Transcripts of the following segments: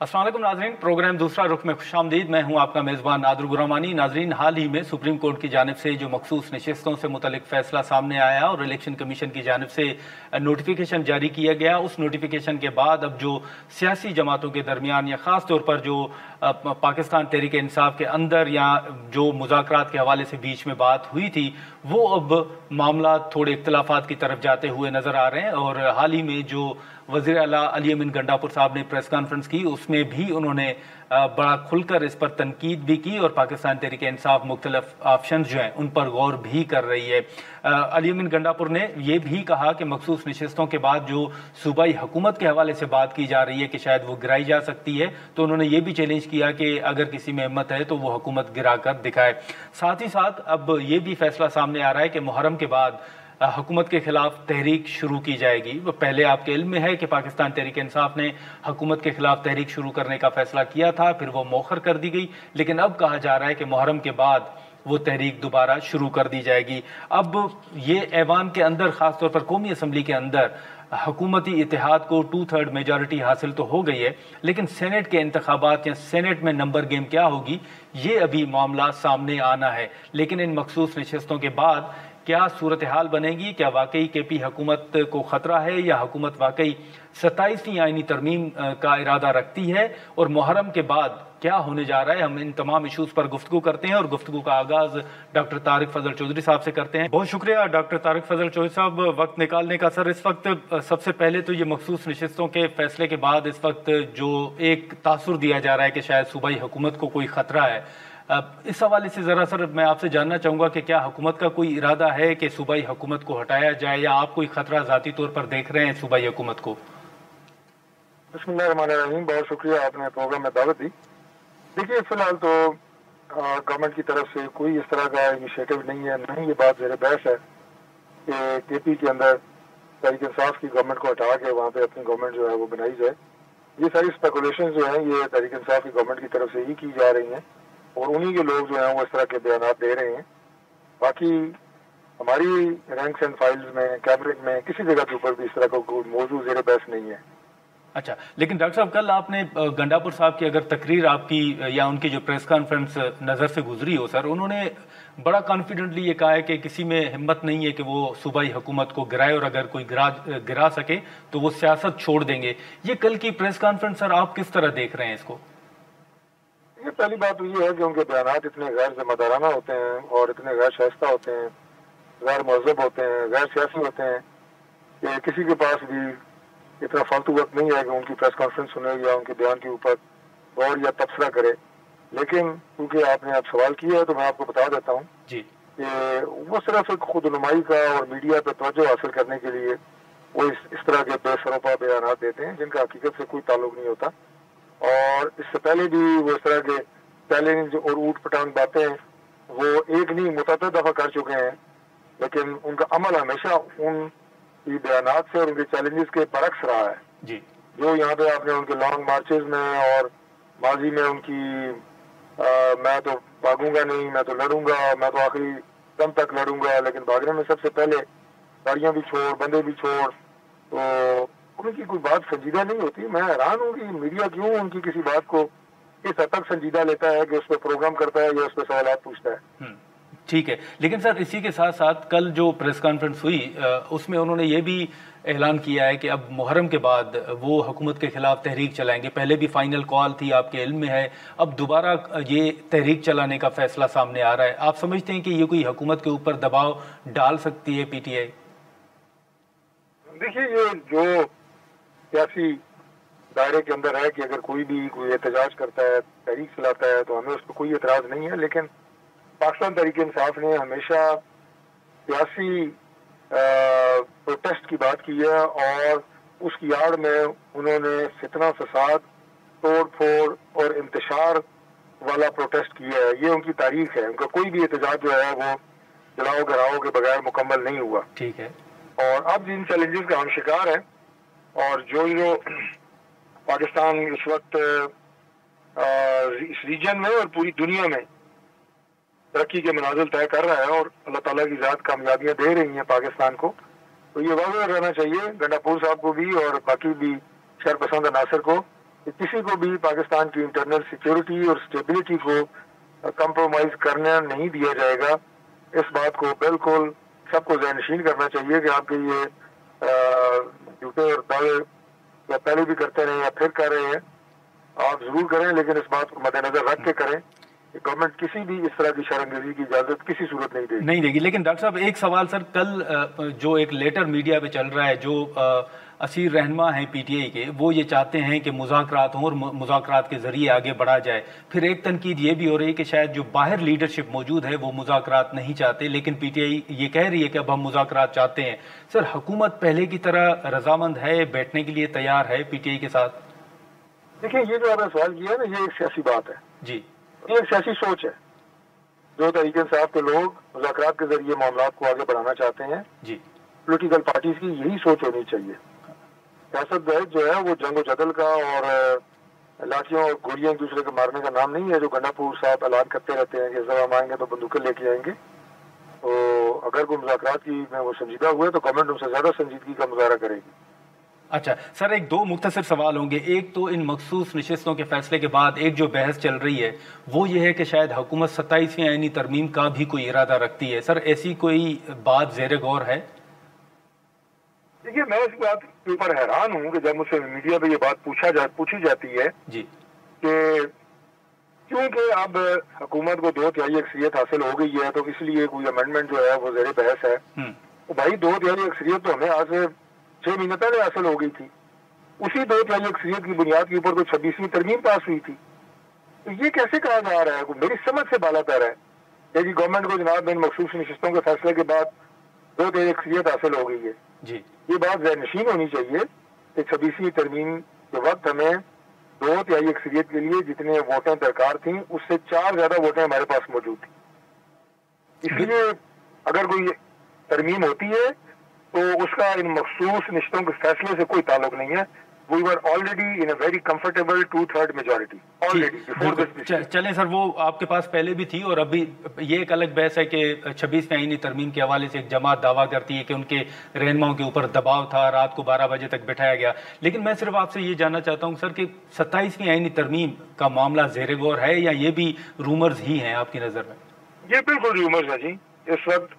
अस्सलाम वालेकुम नाजरीन, प्रोग्राम दूसरा रुख में खुशामदीद। मैं हूं आपका मेज़बान नादर गुरामानी। नाजरीन, हाल ही में सुप्रीम कोर्ट की जानिब से जो मखसूस नशिस्तों से मुतलिक फैसला सामने आया और इलेक्शन कमीशन की जानिब से नोटिफिकेशन जारी किया गया, उस नोटिफिकेशन के बाद अब जो सियासी जमातों के दरमियान या ख़ास तौर पर जो पाकिस्तान तहरीक इंसाफ के अंदर या जो मुज़ाकरात के हवाले से बीच में बात हुई थी, वो अब मामला थोड़े इख्तलाफात की तरफ जाते हुए नज़र आ रहे हैं। और हाल ही में जो वज़ीर आला अली अमीन गंडापुर साहब ने प्रेस कॉन्फ्रेंस की, उसमें भी उन्होंने बड़ा खुलकर इस पर तनकीद भी की और पाकिस्तान तहरीक इंसाफ मुख्तलिफ ऑप्शन जो हैं उन पर गौर भी कर रही है। अली अमीन गंडापुर ने यह भी कहा कि मखसूस नशिस्तों के बाद जो सूबाई हुकूमत के हवाले से बात की जा रही है कि शायद वो गिराई जा सकती है, तो उन्होंने ये भी चैलेंज किया कि अगर किसी में हिम्मत है तो वो हुकूमत गिरा कर दिखाए। साथ ही साथ अब ये भी फैसला सामने आ रहा है कि मुहर्रम के बाद हुकूमत के खिलाफ तहरीक शुरू की जाएगी। वो पहले आपके इल्म में है कि पाकिस्तान तहरीक इंसाफ ने हुकूमत के खिलाफ तहरीक शुरू करने का फैसला किया था, फिर वो मौखर कर दी गई, लेकिन अब कहा जा रहा है कि मुहर्रम के बाद वो तहरीक दोबारा शुरू कर दी जाएगी। अब ये ऐवान के अंदर, ख़ास तौर पर कौमी असम्बली के अंदर हुकूमती इतिहाद को 2/3 मेजॉरिटी हासिल तो हो गई है, लेकिन सेनेट के इंतखाबात या सेनेट में नंबर गेम क्या होगी, ये अभी मामला सामने आना है। लेकिन इन मखसूस नशिस्तों के बाद क्या सूरत हाल बनेगी? क्या वाकई के पी हुकूमत को ख़तरा है या हुकूमत वाकई 27वीं आइनी तरमीम का इरादा रखती है? और मुहर्रम के बाद क्या होने जा रहा है? हम इन तमाम इशूज़ पर गुफ्तगू करते हैं और गुफ्तगू का आगाज़ डॉक्टर तारिक फजल चौधरी साहब से करते हैं। बहुत शुक्रिया डॉक्टर तारिक फजल चौधरी साहब वक्त निकालने का। सर, इस वक्त सबसे पहले तो ये मखसूस नशिस्तों के फैसले के बाद इस वक्त जो एक तासुर दिया जा रहा है कि शायद सूबाई हुकूमत को कोई ख़तरा है, इस हवाले से ज़रा सर मैं आपसे जानना चाहूँगा कि क्या हुकूमत का कोई इरादा है कि सूबाई हुकूमत को हटाया जाए, या आप कोई ख़तरा ज़ाती तौर पर देख रहे हैं सूबाई हुकूमत को? बिस्मिल्लाहिर्रहमानिर्रहीम, बहुत शुक्रिया, आपने प्रोग्राम में दावत दी। देखिए, फिलहाल तो गवर्नमेंट की तरफ से कोई इस तरह का इनिशिएटिव नहीं है, नहीं ये बात ज़ेर बहस है कि केपी के अंदर तहरीक इंसाफ की गवर्नमेंट को हटा के वहाँ पे अपनी गवर्नमेंट जो है वो बनाई जाए। ये सारी स्पेकुलेशन जो है ये तहरीक इंसाफ की गवर्नमेंट की तरफ से ही की जा रही हैं और उन्हीं के लोग जो हैं वो इस तरह के बयान दे रहे हैं। बाकी हमारी रैंक्स एंड फाइल्स में, कैबिनेट में किसी जगह के ऊपर भी इस तरह का कोई मौजूद ज़ेर बहस नहीं है। अच्छा, लेकिन डॉक्टर साहब, कल आपने गंडापुर साहब की अगर तकरीर आपकी या उनकी जो प्रेस कॉन्फ्रेंस नज़र से गुजरी हो सर, उन्होंने बड़ा कॉन्फिडेंटली ये कहा है कि किसी में हिम्मत नहीं है कि वो सूबाई हुकूमत को गिराए और अगर कोई गिरा सके तो वो सियासत छोड़ देंगे। ये कल की प्रेस कॉन्फ्रेंस सर आप किस तरह देख रहे हैं इसको? ये पहली बात तो ये है कि उनके बयान इतने गैर जिम्मेदाराना होते हैं और इतने गैर शाइस्ता होते हैं, गैर महज़ब होते हैं, गैर सियासी होते हैं कि किसी के पास भी इतना फालतू वक्त नहीं है कि उनकी प्रेस कॉन्फ्रेंस सुने या उनके बयान के ऊपर गौर या तबसरा करे। लेकिन क्योंकि आपने अब सवाल किया है तो मैं आपको बता देता हूँ कि वो सिर्फ एक खुदनुमाई का और मीडिया पर तवज्जो हासिल करने के लिए वो इस तरह के बेसरोपा बयान देते हैं जिनका हकीकत से कोई ताल्लुक नहीं होता। और इससे पहले भी वो इस तरह के चैलेंज और ऊट पटांग बातें वो एक नहीं मुतअद्दिद दफा कर चुके हैं, लेकिन उनका अमल हमेशा उन बयानात से और उनके चैलेंजेस के बरक्स रहा है जी। जो यहाँ पे आपने उनके लॉन्ग मार्चेस में और माजी में उनकी मैं तो भागूंगा नहीं, मैं तो लड़ूंगा, मैं तो आखिरी दम तक लड़ूंगा, लेकिन भागने में सबसे पहले गाड़ियां भी छोड़, बंदे भी छोड़, तो उनकी कोई बात संजीदा नहीं होती। मैं हैरान हूँ कि मीडिया क्यों उनकी किसी बात को इस हद तक संजीदा लेता है कि उस पर प्रोग्राम करता है या उस पर सवाल पूछता है। ठीक है, लेकिन सर इसी के साथ साथ कल जो प्रेस कॉन्फ्रेंस हुई उसमें उन्होंने ये भी ऐलान किया है कि अब मुहर्रम के बाद वो हुकूमत के खिलाफ तहरीक चलाएंगे। पहले भी फाइनल कॉल थी, आपके इल्म में है, अब दोबारा ये तहरीक चलाने का फैसला सामने आ रहा है। आप समझते हैं कि ये कोई हुकूमत के ऊपर दबाव डाल सकती है पीटीआई? देखिए, ये जो सियासी दायरे के अंदर है कि अगर कोई एहतजाज करता है, तहरीक चलाता है, तो हमें उस पर कोई एतराज नहीं है। लेकिन पाकिस्तान तहरीक इंसाफ ने हमेशा सियासी प्रोटेस्ट की बात की है और उसकी आड़ में उन्होंने फितना फसाद, तोड़ फोड़ और इंतशार वाला प्रोटेस्ट किया है। ये उनकी तारीख है। उनका कोई भी एहतजाज जो है वो जलाओ गिराओ के बगैर मुकम्मल नहीं हुआ। ठीक है। और अब जिन चैलेंजेस का हम शिकार हैं और जो पाकिस्तान इस वक्त इस रीजन में और पूरी दुनिया में तरक्की के मनाजिल तय कर रहा है और अल्लाह ताला की ज़ात कामयाबियां दे रही हैं पाकिस्तान को, तो ये वाज़ेह रहना चाहिए गंडापुर साहब को भी और बाकी भी शरपसंद अनासर को کہ کسی کو بھی پاکستان کی انٹرنل سیکیورٹی اور اسٹیبلٹی کو کمپرومائز کرنا نہیں دیا جائے گا. اس بات کو بالکل سب کو ذہن نشین کرنا چاہیے کہ آپ کے یہ جھوٹے اور دعوے یا پہلے بھی کرتے رہے یا پھر کر رہے ہیں, آپ ضرور کریں, لیکن اس بات کو مد نظر رکھ کے کریں کہ گورنمنٹ کسی بھی اس طرح کی شرمگیری کی اجازت کسی صورت نہیں دے گی. لیکن ڈاکٹر صاحب ایک سوال سر, کل جو ایک لیٹر میڈیا پہ چل رہا ہے, جو اسیر رہنما ہیں پی ٹی آئی کے, وہ یہ چاہتے ہیں کہ مذاکرات ہوں اور مذاکرات کے ذریعے آگے بڑھا جائے. پھر ایک تنقید یہ بھی ہو رہی ہے کہ شاید جو باہر لیڈرشپ موجود ہے وہ مذاکرات نہیں چاہتے, لیکن پی ٹی آئی یہ کہہ رہی ہے کہ اب ہم مذاکرات چاہتے ہیں. سر حکومت پہلے کی طرح رضامند ہے, بیٹھنے کے لیے تیار ہے پی ٹی آئی کے ساتھ؟ دیکھیں, یہ جو آپ نے سوال کیا ہے نا, یہ ایک سیاسی بات ہے جی, یہ ایک سیاسی سوچ ہے. جو تحریک انصاف کے لوگ مذاکرات کے ذریعے معاملات کو آگے بڑھانا چاہتے ہیں, جی, پولیٹیکل پارٹیز کی یہی سوچ ہونی چاہیے. سیاست جو ہے وہ جنگ و جدل کا اور لاٹھیوں اور گولیاں ایک دوسرے کو مارنے کا نام نہیں ہے, جو گنڈا پور صاحب اعلان کرتے رہتے ہیں کہ جب ہم آئیں گے تو بندوقیں لے کے آئیں گے. تو اگر کوئی مذاکرات کی میں وہ سنجیدہ ہوئے تو گورنمنٹ ان سے زیادہ سنجیدگی کا مظاہرہ کرے گی. اچھا سر, ایک دو مختصر سوال ہوں گے. ایک تو ان مخصوص نشستوں کے فیصلے کے بعد ایک جو بحث چل رہی ہے وہ یہ ہے کہ شاید حکومت 27ویں آئینی ترمیم کا بھی کوئی ارادہ رکھتی ہے. سر ایسی کوئی بات زیر غور ہے؟ دیکھیے, میں اس بات کے اوپر حیران ہوں کہ جب مجھ سے میڈیا پہ یہ بات پوچھی جاتی ہے جی, کہ کیونکہ اب حکومت کو 2/3 اکثریت حاصل ہو گئی ہے تو اس لیے کوئی امینڈمنٹ جو ہے وہ زیر بحث ہے. تو بھائی 2/3 اکثریت تو ہمیں آج سے 6 مہینے پہلے حاصل ہو گئی تھی. اسی 2/3 اکثریت کی بنیاد کے اوپر کوئی 26ویں ترمیم پاس ہوئی تھی. تو یہ کیسے کہا جا رہا ہے, میری سمجھ سے بالا تر ہے کہ جی گورنمنٹ کو جناب ان مخصوص نشستوں کے فیصلے کے بعد 2/3 اکثریت حاصل ہو گئی ہے. جی, یہ بات ذہن نشین ہونی چاہیے کہ 26ویں ترمیم کے وقت ہمیں 2/3 اکثریت کے لیے جتنے ووٹیں درکار تھیں اس سے 4 زیادہ ووٹیں ہمارے پاس موجود تھیں. اس لیے اگر کوئی ترمیم ہوتی ہے تو اس کا ان مخصوص نشستوں کے فیصلے سے کوئی تعلق نہیں ہے. We were already in a very comfortable 2/3 majority already before this decision. چلیں سر, وہ آپ کے پاس پہلے بھی تھی, اور ابھی یہ ایک الگ بحث ہے کہ 26ویں آئینی ترمیم کے حوالے سے ایک جماعت دعویٰ کرتی ہے کہ ان کے رہنماؤں کے اوپر دباؤ تھا, رات کو 12 بجے تک بٹھایا گیا. لیکن میں صرف آپ سے یہ جاننا چاہتا ہوں سر کہ 27ویں آئینی ترمیم کا معاملہ زیر غور ہے یا یہ بھی رومرز ہی ہیں آپ کی نظر میں؟ یہ بالکل رومرز ہے جی. اس وقت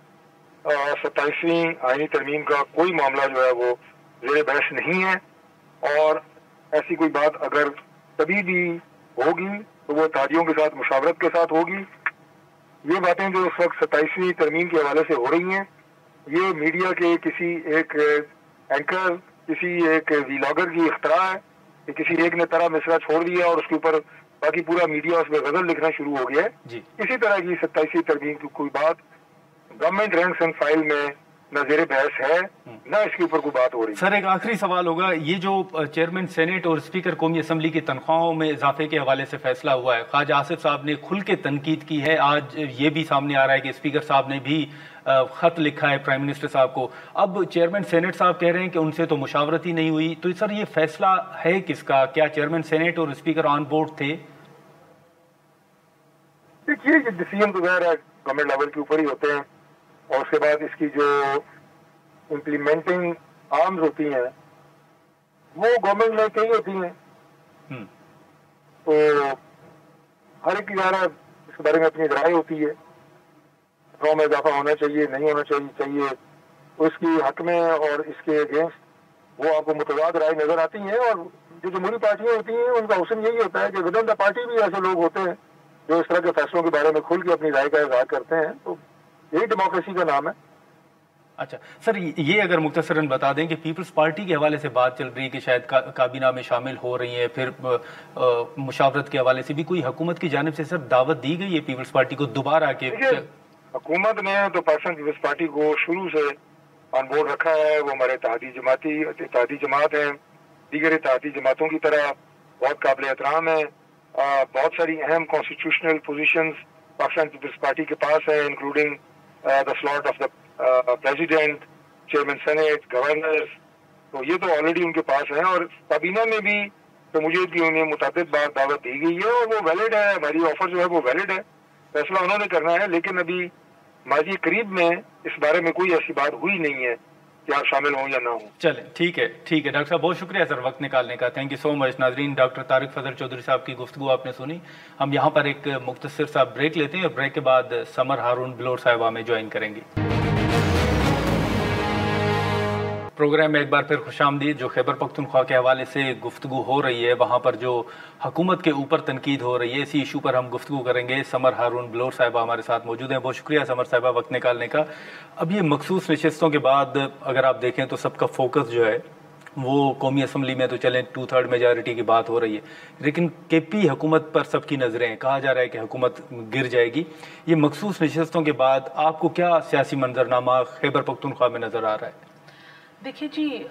27ویں آئینی ترمیم کا کوئی معاملہ جو ہے وہ زیر بحث نہیں ہے, اور ایسی کوئی بات اگر کبھی بھی ہوگی تو وہ اتحادیوں کے ساتھ مشاورت کے ساتھ ہوگی. یہ باتیں جو اس وقت 27ویں ترمیم کے حوالے سے ہو رہی ہیں, یہ میڈیا کے کسی ایک اینکر, کسی ایک ویلاگر کی اختراع ہے کہ کسی ایک نے طرح مصرع چھوڑ دیا اور اس کے اوپر باقی پورا میڈیا اس میں غزل لکھنا شروع ہو گیا ہے. جی, اسی طرح کی 27ویں ترمیم کی کوئی بات گورنمنٹ رینکس اینڈ فائل میں نہ زیر بحث ہے نہ اس کے اوپر کوئی بات ہو رہی. سر ایک آخری سوال ہوگا, یہ جو چیئرمین سینیٹ اور اسپیکر قومی اسمبلی کی تنخواہوں میں اضافے کے حوالے سے فیصلہ ہوا ہے, خواجہ آصف صاحب نے کھل کے تنقید کی ہے. آج یہ بھی سامنے آ رہا ہے کہ اسپیکر صاحب نے بھی خط لکھا ہے پرائم منسٹر صاحب کو. اب چیئرمین سینیٹ صاحب کہہ رہے ہیں کہ ان سے تو مشاورت ہی نہیں ہوئی. تو سر یہ فیصلہ ہے کس کا؟ کیا چیئرمین سینیٹ اور اسپیکر آن بورڈ تھے؟ دیکھیے, یہ ڈیسیژن تو ظاہر ہے گورنمنٹ لیول کے اوپر ہی ہوتے ہیں, اور اس کے بعد اس کی جو امپلیمنٹنگ آرمز ہوتی ہیں وہ گورنمنٹ میں کئی ہوتی ہیں. تو ہر ایک کی ذرا اس کے بارے میں اپنی رائے ہوتی ہے, تنخواہ میں اضافہ ہونا چاہیے نہیں ہونا چاہیے, اس کی حق میں اور اس کے اگینسٹ وہ آپ کو متضاد رائے نظر آتی ہیں. اور جو جمہوری پارٹیاں ہوتی ہیں ان کا حسن یہی ہوتا ہے کہ ودن دا پارٹی بھی ایسے لوگ ہوتے ہیں جو اس طرح کے فیصلوں کے بارے میں کھل کے اپنی رائے کا اظہار کرتے ہیں. تو یہی ڈیموکریسی کا نام ہے. اچھا سر, یہ اگر مختصراً بتا دیں کہ پیپلز پارٹی کے حوالے سے بات چل رہی ہے کہ شاید کابینہ میں شامل ہو رہی ہیں, پھر مشاورت کے حوالے سے بھی کوئی حکومت کی جانب سے سر دعوت دی گئی ہے پیپلز پارٹی کو دوبارہ کہ حکومت نے تو پاکستان پیپلز پارٹی کو شروع سے آن بورڈ رکھا ہے. وہ ہمارے اتحادی جماعت ہیں, دیگر اتحادی جماعتوں کی طرح بہت قابل احترام ہے. بہت ساری اہم کانسٹیٹیوشنل پوزیشنز پاکستان پیپلز پارٹی کے پاس ہے, including the slot of the president, chairman senate, governors. تو یہ تو آلریڈی ان کے پاس ہیں, اور کابینہ میں بھی تو مجھے بھی انہیں متعدد بار دعوت دی گئی ہے, اور وہ ویلڈ ہے. ہماری آفر جو ہے وہ ویلڈ ہے, فیصلہ انہوں نے کرنا ہے. لیکن ابھی ماضی قریب میں اس بارے میں کوئی ایسی بات ہوئی نہیں ہے कि आप शामिल हों या ना हों। चलें, ठीक है डॉक्टर साहब, बहुत शुक्रिया सर वक्त निकालने का, थैंक यू सो मच। नाजरीन, डॉक्टर तारिक फजल चौधरी साहब की गुफ्तगू आपने सुनी। हम यहाँ पर एक मुख्तसर सा ब्रेक लेते हैं और ब्रेक के बाद समर हारून बिलोर साहिबा में ज्वाइन करेंगी। प्रोग्राम में एक बार फिर खुशामदीद। जो खैबर पख्तूनख्वा के हवाले से गुफ्तगू हो रही है, वहाँ पर जो हुकूमत के ऊपर तनकीद हो रही है, इसी इशू पर हम गुफ्तगू करेंगे। समर हारून बिलोर साहिबा हमारे साथ मौजूद हैं। बहुत शुक्रिया समर साहिबा वक्त निकालने का। अब ये मखसूस नशस्तों के बाद अगर आप देखें तो सबका फोकस जो है वो कौमी असम्बली में तो चलें 2/3 मेजॉरिटी की बात हो रही है, लेकिन केपी हुकूमत पर सबकी नज़रें हैं। कहा जा रहा है कि हुकूमत गिर जाएगी। ये मखसूस नशस्तों के बाद आपको क्या सियासी मंजरनामा खैबर पख्तूनख्वा में नज़र आ रहा है? देखिए जी,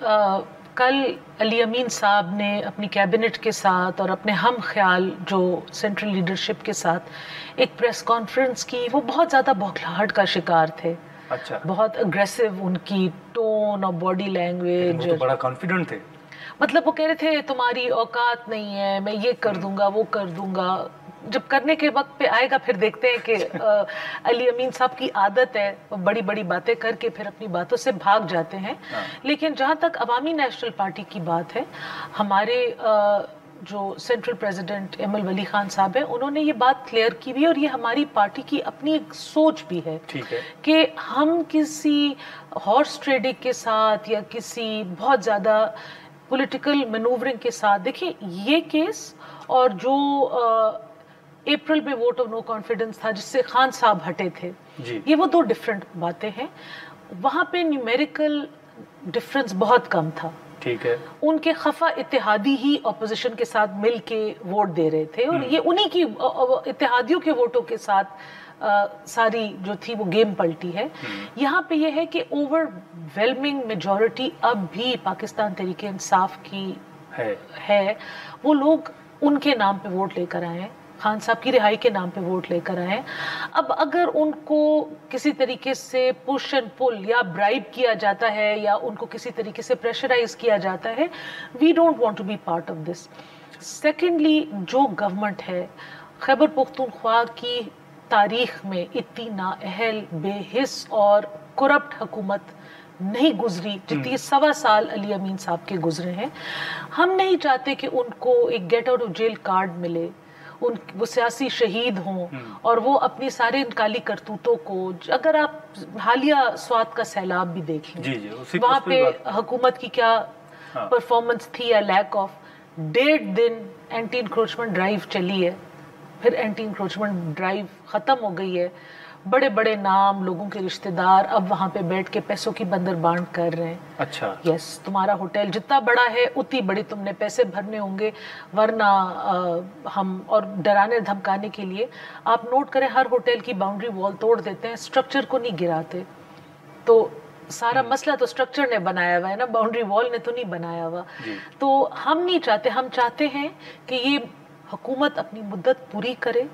कल अली अमीन साहब ने अपनी कैबिनेट के साथ और अपने हम ख्याल जो सेंट्रल लीडरशिप के साथ एक प्रेस कॉन्फ्रेंस की। वो बहुत ज़्यादा बौखलाहट का शिकार थे। अच्छा, बहुत अग्रेसिव उनकी टोन और बॉडी लैंग्वेज। वो तो बड़ा कॉन्फिडेंट थे। मतलब वो कह रहे थे तुम्हारी औकात नहीं है, मैं ये कर दूंगा वो कर दूंगा। जब करने के वक्त पे आएगा फिर देखते हैं कि अली अमीन साहब की आदत है वो बड़ी बड़ी बातें करके फिर अपनी बातों से भाग जाते हैं। लेकिन जहाँ तक अवामी नेशनल पार्टी की बात है, हमारे जो सेंट्रल प्रेसिडेंट एम एल वली खान साहब हैं, उन्होंने ये बात क्लियर की भी, और ये हमारी पार्टी की अपनी एक सोच भी है कि हम किसी हॉर्स ट्रेडिंग के साथ या किसी बहुत ज़्यादा पॉलिटिकल मैनूवरिंग के साथ, देखिए ये केस और जो अप्रैल में वोट ऑफ नो कॉन्फिडेंस था जिससे खान साहब हटे थे, ये वो दो डिफरेंट बातें हैं। वहां पे न्यूमेरिकल डिफरेंस बहुत कम था। ठीक है, उनके खफा इत्तेहादी ही ऑपोजिशन के साथ मिल के वोट दे रहे थे और ये उन्हीं की इत्तेहादियों के वोटों के साथ सारी जो थी वो गेम पलटी है। यहाँ पे ये है कि ओवरवेलमिंग मेजॉरिटी अब भी पाकिस्तान तहरीके इंसाफ की है। वो लोग उनके नाम पे वोट लेकर आए हैं, खान साहब की रिहाई के नाम पे वोट लेकर आए। अब अगर उनको किसी तरीके से पुश एंड पुल या ब्राइब किया जाता है या उनको किसी तरीके से प्रेशराइज किया जाता है, we don't want to be part of this. Secondly, जो गवर्नमेंट है, खैबर पख्तूनख्वा की तारीख में इतनी नाअहल, बेहिस और करप्ट हुकूमत नहीं गुजरी जितनी 1.25 साल अली अमीन साहब के गुजरे हैं। हम नहीं चाहते कि उनको एक get out of jail card मिले, वो सियासी शहीद हों और वो अपनी सारे काली करतूतों को, अगर आप हालिया स्वात का सैलाब भी देख लें, वहाँ पे हुकूमत की क्या परफॉर्मेंस थी या लैक ऑफ। 1.5 दिन एंटी इंक्रोचमेंट ड्राइव चली है, फिर एंटी इंक्रोचमेंट ड्राइव खत्म हो गई है। बड़े बड़े नाम, लोगों के रिश्तेदार अब वहां पे बैठ के पैसों की बंदरबांट कर रहे हैं। अच्छा, यस, तुम्हारा होटल जितना बड़ा है उतनी बड़ी तुमने पैसे भरने होंगे, वरना हम, और डराने धमकाने के लिए आप नोट करें हर होटल की बाउंड्री वॉल तोड़ देते हैं, स्ट्रक्चर को नहीं गिराते। तो सारा मसला तो स्ट्रक्चर ने बनाया हुआ है ना, बाउंड्री वॉल ने तो नहीं बनाया हुआ। तो हम नहीं चाहते, हम चाहते हैं कि ये हुकूमत अपनी मुद्दत पूरी करे,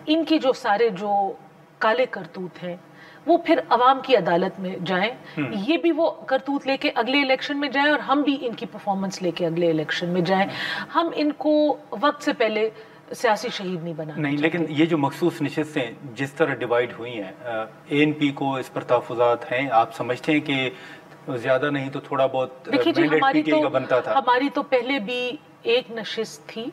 इनकी जो सारे जो काले करतूत हैं वो फिर अवाम की अदालत में जाएं, ये भी वो करतूत लेके अगले इलेक्शन में जाएं और हम भी इनकी परफॉर्मेंस लेके अगले इलेक्शन में जाएं। हम इनको वक्त से पहले सियासी शहीद नहीं बनाना नहीं। लेकिन ये जो मखसूस नशिस्तें जिस तरह डिवाइड हुई हैं, ANP को इस पर तहफ़्फ़ुज़ात हैं, आप समझते हैं कि ज्यादा नहीं तो थोड़ा बहुत? देखिए जी, बनता था। हमारी तो पहले भी एक नशिस्त थी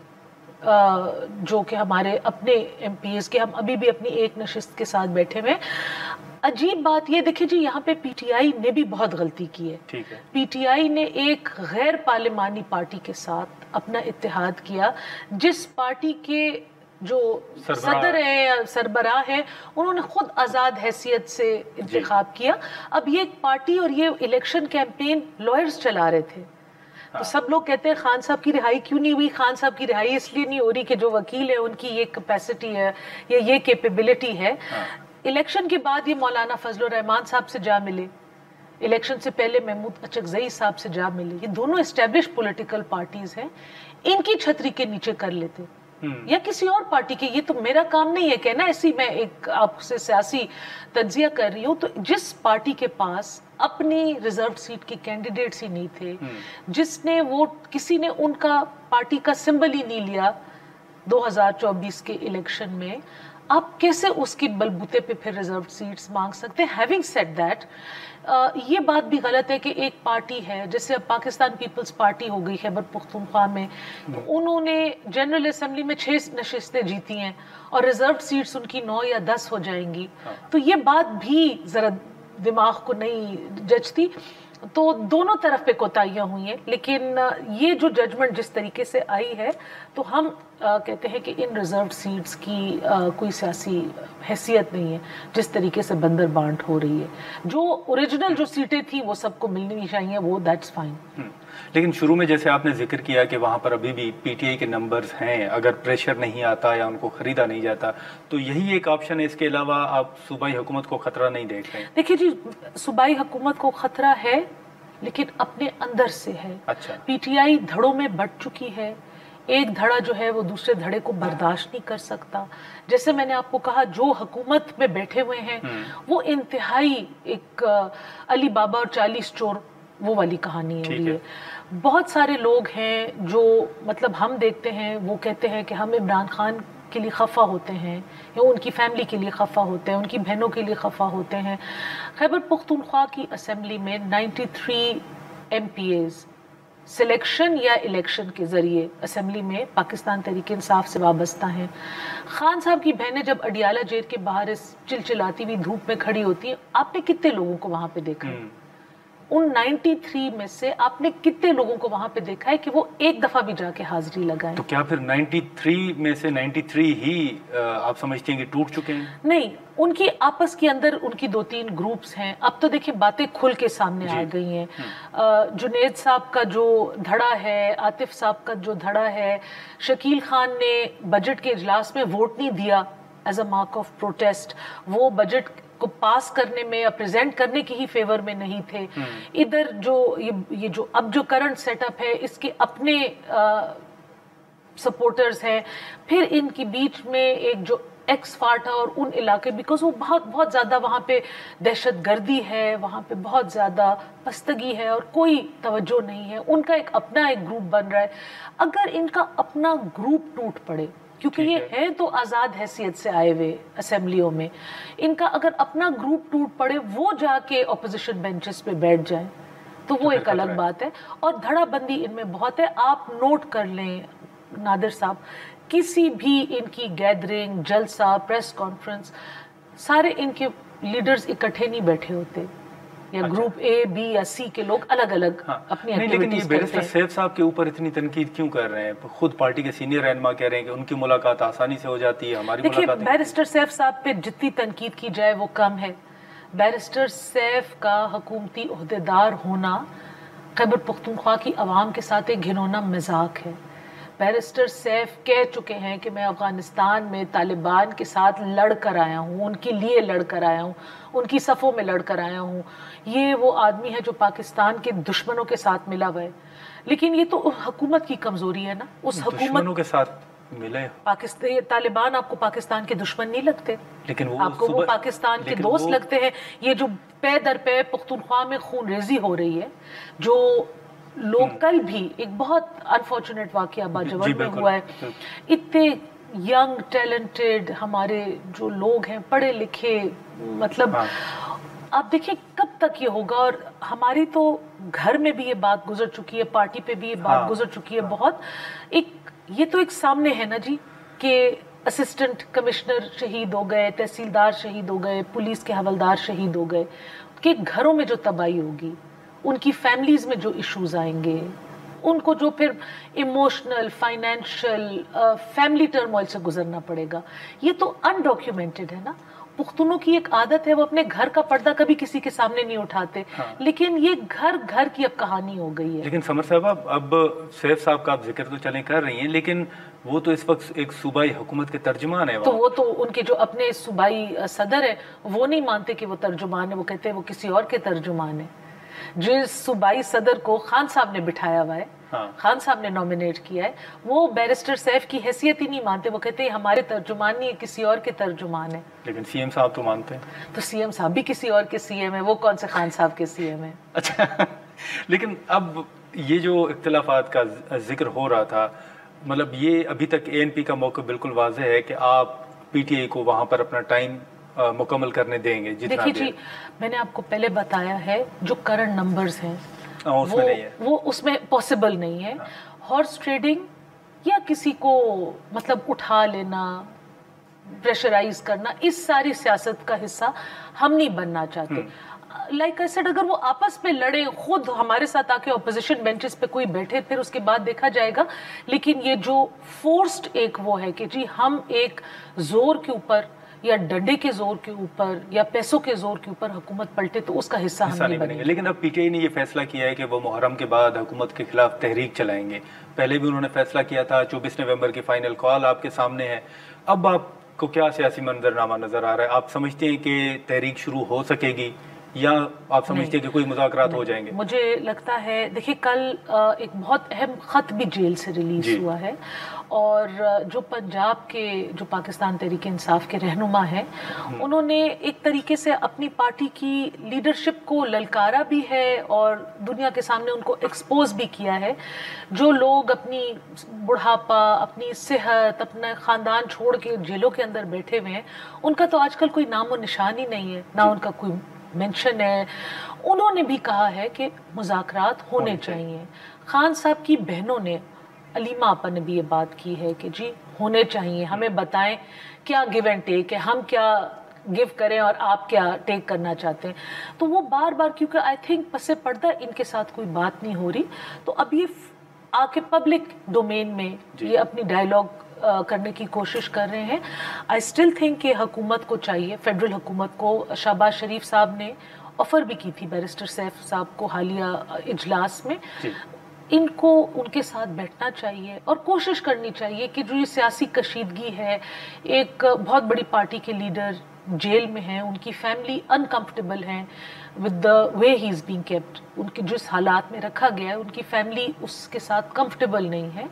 जो कि हमारे अपने MPs के, हम अभी भी अपनी एक नशिस्त के साथ बैठे हुए। अजीब बात ये देखिए जी, यहाँ पे PTI ने भी बहुत गलती की है। ठीक है, PTI ने एक गैर पार्लिमानी पार्टी के साथ अपना इत्तेहाद किया, जिस पार्टी के जो सदर है या सरबराह है उन्होंने खुद आज़ाद हैसियत से इंतखाब किया। अब ये एक पार्टी और ये इलेक्शन कैंपेन लॉयर्स चला रहे थे। तो सब लोग कहते हैं खान साहब की रिहाई क्यों नहीं हुई? खान साहब की रिहाई इसलिए नहीं हो रही कि जो वकील है उनकी ये कैपेसिटी है या ये कैपेबिलिटी है। इलेक्शन के बाद ये मौलाना फजलुर रहमान साहब से जा मिले, इलेक्शन से पहले महमूद अचकजई साहब से जा मिले। ये दोनों एस्टेब्लिश पॉलिटिकल पार्टीज हैं, इनकी छतरी के नीचे कर लेते या किसी और पार्टी के। ये तो मेरा काम नहीं है कहना, ऐसी मैं एक आपसे सियासी तज्जिया कर रही हूँ। तो जिस पार्टी के पास अपनी रिजर्व सीट के कैंडिडेट्स ही नहीं थे, जिसने वोट, किसी ने उनका पार्टी का सिंबल ही नहीं लिया 2024 के इलेक्शन में, آپ کیسے اس کی بلبوتے پہ پھر ریزرو سیٹس مانگ سکتے ہیں؟ ہیونگ سیڈ دیٹ یہ بات بھی غلط ہے کہ ایک پارٹی ہے جیسے اب پاکستان پیپلز پارٹی ہو گئی خیبر پختونخوا میں، انہوں نے جنرل اسمبلی میں 6 نشستیں جیتی ہیں اور ریزرو سیٹس ان کی 9 یا 10 ہو جائیں گی، تو یہ بات بھی ذرا دماغ کو نہیں جچتی. تو دونوں طرف پہ کوتاہیاں ہوئی ہیں، لیکن یہ جو ججمنٹ جس طریقے سے آئی ہے تو ہم کہتے ہیں کہ ان ریزرو سیٹس کی کوئی سیاسی حیثیت نہیں ہے جس طریقے سے بندر بانٹ ہو رہی ہے. جو اوریجنل جو سیٹیں تھیں وہ سب کو ملنی چاہیے، وہ دیٹس فائن. لیکن شروع میں جیسے آپ نے ذکر کیا کہ وہاں پر ابھی بھی پی ٹی آئی کے نمبرز ہیں، اگر پریشر نہیں آتا یا ان کو خریدا نہیں جاتا تو یہی ایک آپشن ہے، اس کے علاوہ آپ صوبائی حکومت کو خطرہ نہیں دیکھ رہے؟ دیکھیے جی، صوبائی حکومت کو خطرہ ہے لیکن اپنے اندر سے ہے. اچھا، پی ٹی آئی دھڑوں میں بٹ چکی ہے، ایک دھڑا جو ہے وہ دوسرے دھڑے کو برداشت نہیں کر سکتا. جیسے میں نے آپ کو کہا جو حکومت میں بیٹھے ہوئے ہیں وہ انتہائی ایک علی بابا اور 40 چور وہ والی کہانی ہو رہی ہے. بہت سارے لوگ ہیں جو مطلب ہم دیکھتے ہیں وہ کہتے ہیں کہ ہم عمران خان کے لیے خفا ہوتے ہیں یا ان کی فیملی کے لیے خفا ہوتے ہیں، ان کی بہنوں کے لیے خفا ہوتے ہیں. خیبر پختونخوا کی اسمبلی میں 93 ایم پی ایز سلیکشن یا الیکشن کے ذریعے اسمبلی میں پاکستان تحریک انصاف سے وابستہ ہیں. خان صاحب کی بہنیں جب اڈیالہ جیل کے باہر اس چلچلاتی ہوئی دھوپ میں کھڑی ہوتی ہیں، آپ نے کتنے لوگوں کو وہاں پہ دیکھا ہے؟ ان 93 میں سے آپ نے کتنے لوگوں کو وہاں پہ دیکھا ہے کہ وہ ایک دفعہ بھی جا کے حاضری لگائیں؟ تو کیا پھر 93 میں سے 93 ہی آپ سمجھتے ہیں کہ ٹوٹ چکے ہیں؟ نہیں، ان کی آپس کے اندر ان کی 2-3 گروپس ہیں. اب تو دیکھیں باتیں کھل کے سامنے آ گئی ہیں. جنید صاحب کا جو دھڑا ہے، عاطف صاحب کا جو دھڑا ہے، شکیل خان نے بجٹ کے اجلاس میں ووٹ نہیں دیا as a mark of protest, وہ بجٹ کو پاس کرنے میں یا پریزنٹ کرنے کی ہی فیور میں نہیں تھے. ادھر جو یہ جو اب جو کرنٹ سیٹ اپ ہے اس کے اپنے سپورٹرز ہیں. پھر ان کی بیچ میں ایک جو ایکس فاٹا اور ان علاقے، بیکاز وہ بہت زیادہ وہاں پہ دہشت گردی ہے، وہاں پہ بہت زیادہ پستگی ہے اور کوئی توجہ نہیں ہے، ان کا ایک اپنا ایک گروپ بن رہا ہے. اگر ان کا اپنا گروپ ٹوٹ پڑے، کیونکہ یہ ہے تو آزاد حیثیت سے آئے ہوئے اسمبلیوں میں، ان کا اگر اپنا گروپ ٹوٹ پڑے، وہ جا کے اپوزیشن بینچز پہ بیٹھ جائیں تو وہ ایک الگ بات ہے. اور دھڑا بندی ان میں بہت ہے. آپ نوٹ کر لیں نادر صاحب، کسی بھی ان کی گیدرنگ، جلسہ، پریس کانفرنس، سارے ان کے لیڈرز اکٹھے نہیں بیٹھے ہوتے، یا گروپ اے بی یا سی کے لوگ الگ الگ اپنی ایکٹیویٹیز کرتے ہیں. لیکن یہ بیرسٹر سیف صاحب کے اوپر اتنی تنقید کیوں کر رہے ہیں؟ خود پارٹی کے سینئر رہنما کہہ رہے ہیں کہ ان کی ملاقات آسانی سے ہو جاتی ہے، ہماری ملاقات. دیکھیے بیرسٹر سیف صاحب پہ جتنی تنقید کی جائے وہ کم ہے. بیرسٹر سیف کا حکومتی عہدیدار ہونا خیبر پختونخوا کی عوام کے ساتھ ایک گھنونا مذاق ہے. بیرسٹر سیف کہہ چکے ہیں کہ میں افغانستان میں طالبان کے ساتھ لڑ کر آیا ہوں، ان کے لیے لڑ کر آیا ہوں، ان کی صفوں میں لڑ کر آیا ہوں. یہ وہ آدمی ہے جو پاکستان کے دشمنوں کے ساتھ ملا ہوا ہے. لیکن یہ تو حکومت کی کمزوری ہے نا. اس حکومت دشمنوں کے ساتھ ملے، طالبان آپ کو پاکستان کے دشمن نہیں لگتے، لیکن آپ کو وہ پاکستان کے دوست لگتے ہیں. یہ جو پے در پے پختونخوا میں خون ریزی ہو رہی ہے، جو لوگ کل بھی ایک بہت انفارچونیٹ واقعہ باجوڑ میں ہوا ہے، اتنے ینگ ٹیلنٹڈ ہمارے جو لوگ ہیں، پڑھے لکھے، مطلب آپ دیکھیں کب تک یہ ہوگا. اور ہماری تو گھر میں بھی یہ بات گزر چکی ہے، پارٹی پہ بھی یہ بات گزر چکی ہے بہت. یہ تو ایک سامنے ہے نا جی کہ اسسٹنٹ کمشنر شہید ہو گئے، تحصیلدار شہید ہو گئے، پولیس کے حوالدار شہید ہو گئے، کہ گھروں میں جو تباہی ہوگی، ان کی فیملیز میں جو ایشوز آئیں گے، ان کو جو پھر ایموشنل، فائنینشل، فیملی ٹرموائل سے گزرنا پڑے گا. یہ تو انڈاکیومنٹڈ ہے نا. پختونوں کی ایک عادت ہے، وہ اپنے گھر کا پردہ کبھی کسی کے سامنے نہیں اٹھاتے، لیکن یہ گھر گھر کی اب کہانی ہو گئی ہے. لیکن سمر صاحبہ، اب سیف صاحب کا آپ ذکر تو چلیں کر رہی ہیں، لیکن وہ تو اس وقت ایک صوبائی حکومت کے ترجمان ہیں. تو وہ تو ان کے جو اپنے صوبائی صدر ہیں وہ نہیں مانتے کہ وہ ترجمان ہے، وہ کہتے ہیں وہ کسی اور کے ترجمان ہے. جس صوبائی صدر کو خان صاحب نے بٹھایا ہوا ہے، خان صاحب نے نومینیٹ کیا ہے، وہ بیرسٹر سیف کی حیثیت ہی نہیں مانتے. وہ کہتے ہیں ہمارے ترجمان نہیں ہے، کسی اور کے ترجمان ہے. لیکن سی ایم صاحب تو مانتے ہیں. تو سی ایم صاحب بھی کسی اور کے سی ایم ہے، وہ کون سے خان صاحب کے سی ایم ہے؟ اچھا، لیکن اب یہ جو اختلافات کا ذکر ہو رہا تھا، مطلب یہ ابھی تک اے این پی کا موقع بالکل واضح ہے کہ آپ पीटीआई को वहां पर अपना टाइम मुकम्मल करने देंगे? देखिए जी, मैंने आपको पहले बताया है जो करंट नंबर्स हैं उसमें नहीं है, वो उसमें पॉसिबल नहीं है। हॉर्स ट्रेडिंग या किसी को मतलब उठा लेना, प्रेशराइज करना, इस सारी सियासत का हिस्सा हम नहीं बनना चाहते। लाइक आई सेड, अगर वो आपस में लड़े, खुद हमारे साथ आके ऑपोजिशन बेंचेस पे कोई बैठे, फिर उसके बाद देखा जाएगा। लेकिन ये जो फोर्स्ड एक वो है कि जी हम एक जोर के ऊपर या डंडे के जोर के ऊपर या पैसों के जोर के ऊपर हुकूमत पलटे, तो उसका हिस्सा हम नहीं बनेंगे। लेकिन अब पीटीआई ने ये फैसला किया है कि वो मुहर्रम के बाद हुकूमत के खिलाफ तहरीक चलाएंगे। पहले भी उन्होंने फैसला किया था, 24 नवंबर की फाइनल कॉल आपके सामने है। अब आपको क्या सियासी मंजरनामा नजर आ रहा है? आप समझते हैं कि तहरीक शुरू हो सकेगी या आप समझते हैं कि कोई मुज़ाकरात हो जाएंगे? मुझे लगता है, देखिए कल एक बहुत अहम खत भी जेल से रिलीज हुआ है, और जो पंजाब के जो पाकिस्तान तहरीक इंसाफ के रहनुमा हैं, उन्होंने एक तरीके से अपनी पार्टी की लीडरशिप को ललकारा भी है और दुनिया के सामने उनको एक्सपोज भी किया है। जो लोग अपनी बुढ़ापा, अपनी सेहत, अपना खानदान छोड़ के जेलों के अंदर बैठे हुए हैं, उनका तो आजकल कोई नामो निशान ही नहीं है, ना उनका कोई मेंशन है। उन्होंने भी कहा है कि मुज़ाकरात होने चाहिए। खान साहब की बहनों ने, अलीमा आपा ने भी ये बात की है कि जी होने चाहिए, हमें बताएं क्या गिव एंड टेक है, हम क्या गिव करें और आप क्या टेक करना चाहते हैं। तो वो बार बार, क्योंकि आई थिंक पसे पर्दा इनके साथ कोई बात नहीं हो रही, तो अब ये आके पब्लिक डोमेन में ये अपनी डायलॉग करने की कोशिश कर रहे हैं। आई स्टिल थिंक कि हुकूमत को चाहिए, फेडरल हुकूमत को, शहबाज शरीफ साहब ने ऑफर भी की थी बैरिस्टर सैफ साहब को हालिया इजलास में, इनको उनके साथ बैठना चाहिए और कोशिश करनी चाहिए कि जो ये सियासी कशीदगी है, एक बहुत बड़ी पार्टी के लीडर जेल में हैं, उनकी फैमिली अनकंफर्टेबल हैं with the way he is being kept, उनके जिस हालात में रखा गया है, उनकी फैमिली उसके साथ कंफर्टेबल नहीं है।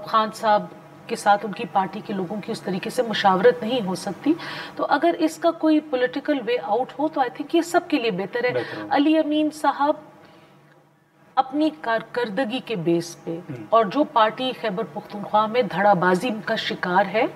खान साहब के साथ उनकी पार्टी के लोगों की उस तरीके से मुशावरत नहीं हो सकती। तो अगर इसका कोई पॉलिटिकल वे आउट हो तो आई थिंक ये सबके लिए बेहतर है। अली अमीन साहब अपनी कारकर्दगी के बेस पे और जो पार्टी खैबर पुख्तनख्वा में धड़ाबाजी का शिकार है,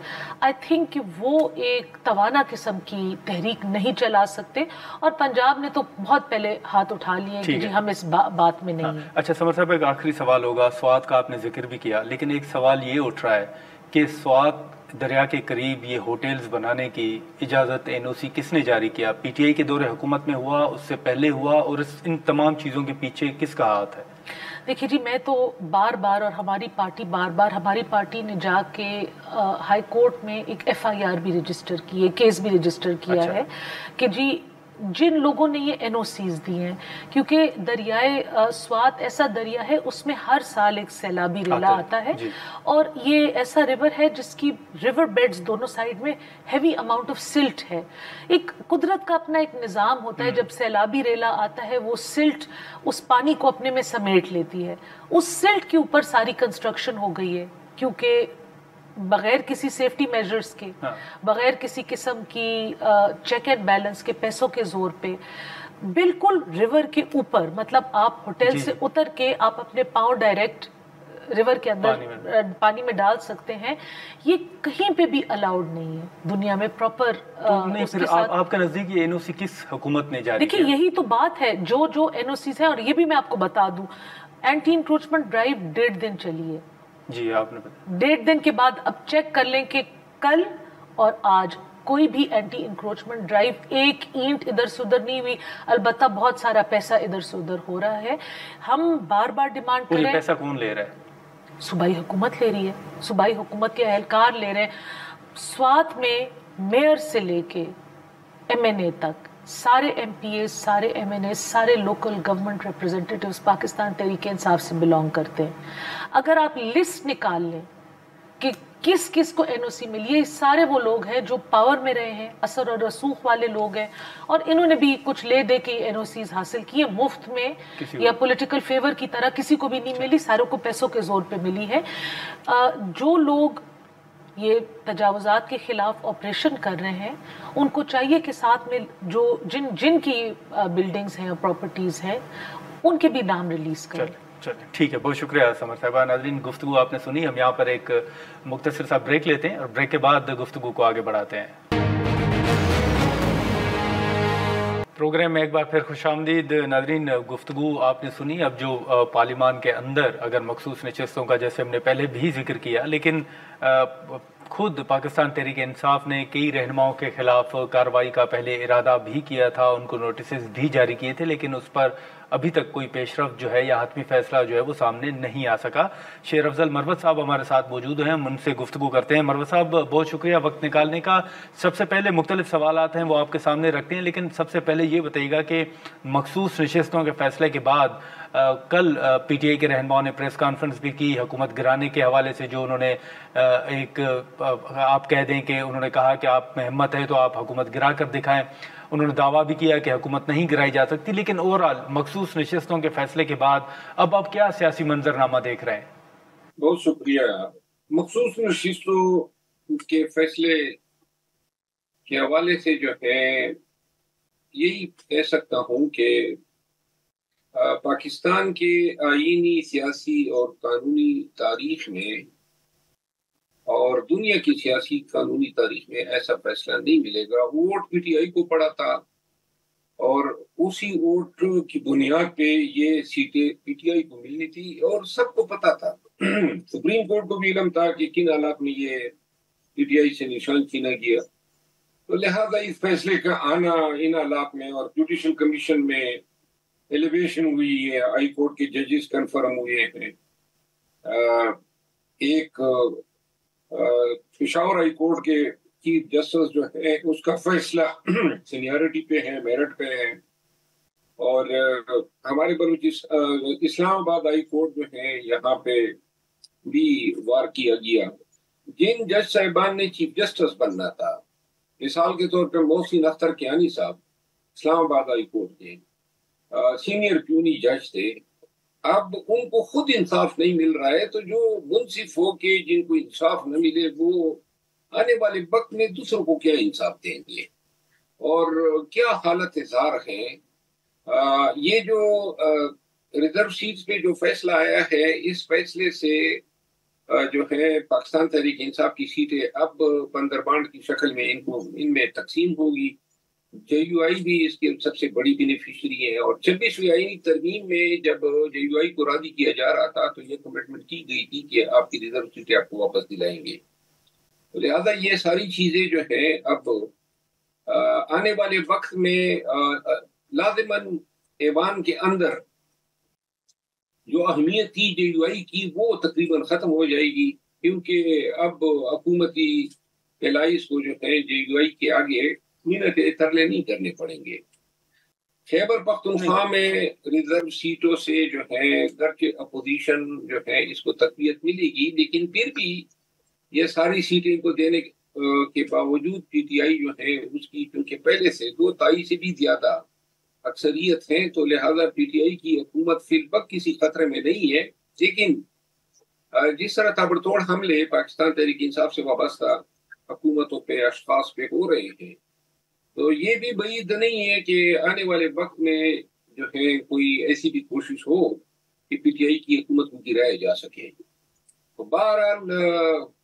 आई थिंक कि वो एक तवाना किस्म की तहरीक नहीं चला सकते, और पंजाब ने तो बहुत पहले हाथ उठा लिए कि जी हम इस बात में नहीं हैं। अच्छा समर साहब, एक आखिरी सवाल होगा। स्वात का आपने जिक्र भी किया, लेकिन एक सवाल ये उठ रहा है कि स्वात दरिया के करीब ये होटल्स बनाने की इजाज़त एनओसी किसने जारी किया? पीटीआई के दौरे हुकूमत में हुआ, उससे पहले हुआ, और इन तमाम चीज़ों के पीछे किसका हाथ है? देखिए जी, मैं तो बार बार, और हमारी पार्टी ने जाके हाई कोर्ट में एक एफआईआर भी रजिस्टर की है, केस भी रजिस्टर किया है कि जी जिन लोगों ने ये एनओसीज दी हैं, क्योंकि दरियाए स्वात ऐसा दरिया है, उसमें हर साल एक सैलाबी रेला आता है, और ये ऐसा रिवर है जिसकी रिवर बेड्स दोनों साइड में हैवी अमाउंट ऑफ सिल्ट है। एक कुदरत का अपना एक निज़ाम होता है, जब सैलाबी रेला आता है वो सिल्ट उस पानी को अपने में समेट लेती है। उस सिल्ट के ऊपर सारी कंस्ट्रक्शन हो गई है, क्योंकि बगैर किसी सेफ्टी मेजर्स के, बगैर किसी किस्म की चेक एंड बैलेंस के, पैसों के जोर पे, बिल्कुल रिवर के ऊपर, मतलब आप होटल से उतर के आप अपने पाँव डायरेक्ट रिवर के अंदर पानी में डाल सकते हैं। ये कहीं पे भी अलाउड नहीं है दुनिया में प्रॉपर। तो फिर आपका नजदीक ये एनओसी किस हुकूमत ने जारी किया? देखिए यही तो बात है, जो एनओसीज है, और ये भी मैं आपको बता दूं, एंटी इंक्रोचमेंट ड्राइव 1.5 दिन चली है जी, आपने बताया। 1.5 दिन के बाद अब चेक कर लें कि कल और आज कोई भी एंटी इंक्रोचमेंट ड्राइव एक ईंट इधर से उधर नहीं हुई। अलबत्ता बहुत सारा पैसा इधर से उधर हो रहा है। हम बार बार डिमांड कर रहे हैं। पैसा कौन ले रहा है? सूबाई हुकूमत ले रही है, सूबाई हुकूमत के एहलकार ले रहे हैं। स्वात में मेयर से लेके एमएनए तक सारे एमपीए, सारे एमएनए, सारे local government representatives Pakistan Tehreek Insaf से बिलोंग करते हैं। अगर आप लिस्ट निकाल लें कि किस किस को एनओसी मिली है, सारे वो लोग हैं जो पावर में रहे हैं, असर और रसूख वाले लोग हैं, और इन्होंने भी कुछ ले दे के एनओसीज हासिल किए मुफ्त में या पॉलिटिकल फेवर की तरह। किसी को भी नहीं मिली, सारों को पैसों के जोर पे मिली है। जो लोग ये तजावुजात के खिलाफ ऑपरेशन कर रहे हैं, उनको चाहिए कि साथ में जो जिनकी बिल्डिंग्स हैं और प्रॉपर्टीज हैं, उनके भी नाम रिलीज करें। चलिए ठीक है, बहुत शुक्रिया समर साहिबा। नाज़रीन, गुफ्तगू आपने सुनी। हम यहाँ पर एक मुख्तसर सा ब्रेक लेते हैं और ब्रेक के बाद गुफ्तगू को आगे बढ़ाते हैं। प्रोग्राम में एक बार फिर खुशामदीद। नाज़रीन, गुफ्तगू आपने सुनी। अब जो पार्लिमान के अंदर अगर मखसूस नशस्तों का, जैसे हमने पहले भी जिक्र किया, लेकिन खुद पाकिस्तान तहरीक इंसाफ ने कई रहनुमाओं के खिलाफ कार्रवाई का पहले इरादा भी किया था, उनको नोटिस भी जारी किए थे, लेकिन उस पर अभी तक कोई पेशरफ जो है या हतमी फैसला जो है वो सामने नहीं आ सका। शेर अफजल मरवत साहब हमारे साथ मौजूद हैं, हम उनसे गुफ्तगू करते हैं। मरवत साहब, बहुत शुक्रिया वक्त निकालने का। सबसे पहले मुख्तलिफ सवालात हैं वो आपके सामने रखते हैं, लेकिन सबसे पहले ये बताइएगा कि मखसूस नशस्तों के फैसले के बाद कल पीटीआई के रहनुमाओं ने प्रेस कॉन्फ्रेंस भी की हुकूमत गिराने के हवाले से, जो उन्होंने आप कह दें कि उन्होंने कहा कि आप में हिम्मत है तो आप हुकूमत गिरा कर दिखाएं। उन्होंने दावा भी किया कि हुकूमत नहीं गिराई जा सकती, लेकिन ओवरऑल मखसूस नशस्तों के फैसले के बाद अब आप क्या सियासी मंजरनामा देख रहे हैं? बहुत शुक्रिया। मखसूस नशस्तों के फैसले के हवाले से जो है यही कह सकता हूँ कि पाकिस्तान के आईनी, सियासी और कानूनी तारीख में और दुनिया की सियासी कानूनी तारीख में ऐसा फैसला नहीं मिलेगा। वोट पीटीआई को पड़ा था और उसी वोट की बुनियाद पे ये सीटें पीटीआई को मिलनी थी और सबको पता था। सुप्रीम कोर्ट को भी इल्म था कि किन हालात में ये पीटीआई से निशान छीना गया, तो लिहाजा इस फैसले का आना इन हालात में, और जुडिशल कमीशन में एलिवेशन हुई है, हाई कोर्ट के जजेस कंफर्म हुए हैं, एक पेशावर हाई कोर्ट के चीफ जस्टिस जो है उसका फैसला सीनियरिटी पे है, मेरिट पे है, और हमारे इस्लामाबाद हाई कोर्ट जो है यहाँ पे भी वार किया गया। जिन जज साहिबान ने चीफ जस्टिस बनना था, मिसाल के तौर पे मोहसिन अख्तर कियानी साहब इस्लामाबाद हाई कोर्ट के सीनियर प्यूनी जज थे, अब उनको खुद इंसाफ नहीं मिल रहा है, तो जो मुंसिफ हो के जिनको इंसाफ न मिले वो आने वाले वक्त में दूसरों को क्या इंसाफ देंगे और क्या हालत जार है। ये जो रिजर्व सीट्स पे जो फैसला आया है, इस फैसले से जो है पाकिस्तान तहरीक इंसाफ की सीटें अब बंदरबांट की शक्ल में इनमें तकसीम होगी। जेयूआई भी इसके सबसे बड़ी बेनिफिशियरी है, और 26वीं आईनी तरमीम में जब जेयूआई को राजी किया जा रहा था तो ये कमिटमेंट की गई थी कि आपकी रिजर्व सीटें आपको वापस दिलाएंगे। तो लिहाजा ये सारी चीजें जो है अब आने वाले वक्त में लाजिमन ऐवान के अंदर जो अहमियत थी जेयूआई की वो तकरीबन खत्म हो जाएगी, क्योंकि अब हुकूमती एलाइस को जो है जेयूआई के आगे मिन्नतें तरले नहीं करने पड़ेंगे। खैबर पख्तूनख्वा में रिजर्व सीटों से जो है गर्चे अपोजिशन जो है इसको तकवीत मिलेगी, लेकिन फिर भी ये सारी सीटें को देने के बावजूद पीटीआई जो है उसकी क्योंकि पहले से 2 से भी ज्यादा अक्सरियत है, तो लिहाजा पीटीआई की हुकूमत फिलवक्त किसी खतरे में नहीं है। लेकिन जिस तरह ताबड़तोड़ हमले पाकिस्तान तहरीक इंसाफ से वाबस्ता हुकूमतों पे, अशखास पे हो रहे हैं, तो ये भी बईद नहीं है कि आने वाले वक्त में जो है कोई ऐसी भी कोशिश हो कि पीटीआई की हुकूमत को गिराया जा सके। तो बहरहाल